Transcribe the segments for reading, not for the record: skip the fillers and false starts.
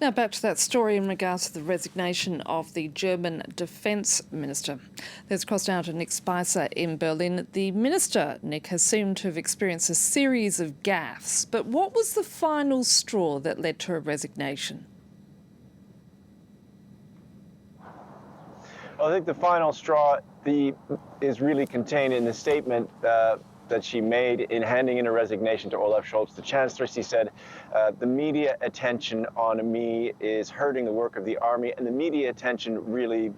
Now back to that story in regards to the resignation of the German Defence Minister. Let's cross down to Nick Spicer in Berlin. The Minister, Nick, has seemed to have experienced a series of gaffes, but what was the final straw that led to a resignation? I think the final straw is really contained in the statement that she made in handing in a resignation to Olaf Scholz, the Chancellor. She said, the media attention on me is hurting the work of the army, and the media attention really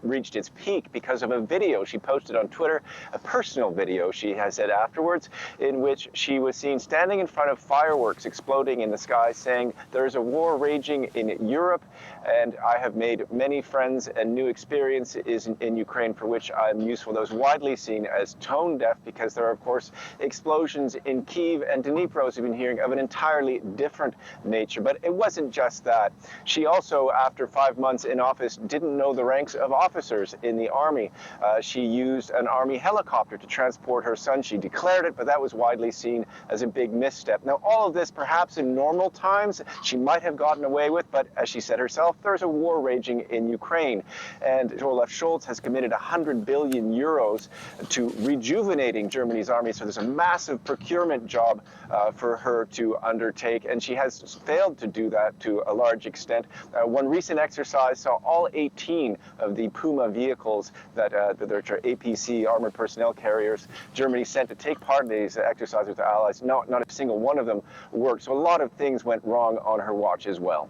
reached its peak because of a video she posted on Twitter, a personal video, she has said afterwards, in which she was seen standing in front of fireworks exploding in the sky, saying, "There's a war raging in Europe, and I have made many friends and new experiences in Ukraine for which I'm useful." That was widely seen as tone deaf because there are, of course, explosions in Kyiv and Dnipro, as we've been hearing, of an entirely different nature. But it wasn't just that. She also, after 5 months in office, didn't know the ranks of officers in the army. She used an army helicopter to transport her son. She declared it, but that was widely seen as a big misstep. Now, all of this, perhaps in normal times, she might have gotten away with, but as she said herself, there's a war raging in Ukraine. And Olaf Scholz has committed 100 billion euros to rejuvenating Germany's army. So there's a massive procurement job for her to undertake, and she has failed to do that to a large extent. One recent exercise saw all 18 of the Puma vehicles that are APC, armored personnel carriers, Germany sent to take part in these exercises with allies. Not a single one of them worked. So a lot of things went wrong on her watch as well.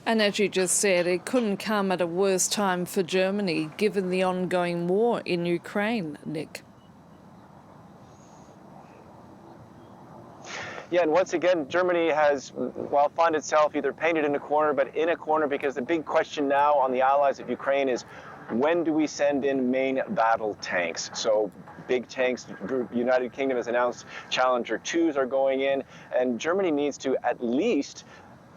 And as you just said, it couldn't come at a worse time for Germany, given the ongoing war in Ukraine, Nick. Yeah, and once again, Germany has, well, found itself either painted in a corner, but in a corner, because the big question now on the allies of Ukraine is, when do we send in main battle tanks? So big tanks, the United Kingdom has announced Challenger 2s are going in, and Germany needs to at least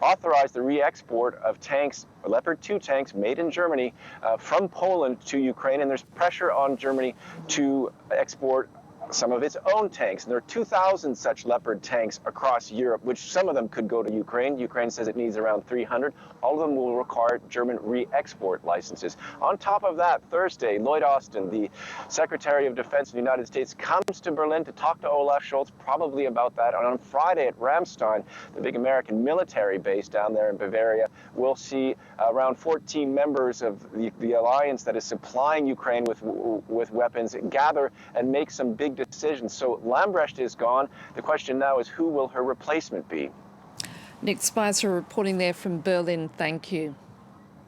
authorize the re-export of tanks, Leopard 2 tanks made in Germany, from Poland to Ukraine, and there's pressure on Germany to export some of its own tanks. And there are 2,000 such Leopard tanks across Europe, which some of them could go to Ukraine. Ukraine says it needs around 300. All of them will require German re-export licenses. On top of that, Thursday, Lloyd Austin, the Secretary of Defense of the United States, comes to Berlin to talk to Olaf Scholz, probably about that. And on Friday at Ramstein, the big American military base down there in Bavaria, we'll see around 14 members of the alliance that is supplying Ukraine with weapons gather and make some big decisions. So Lambrecht is gone. The question now is, who will her replacement be? Nick Spicer reporting there from Berlin. Thank you.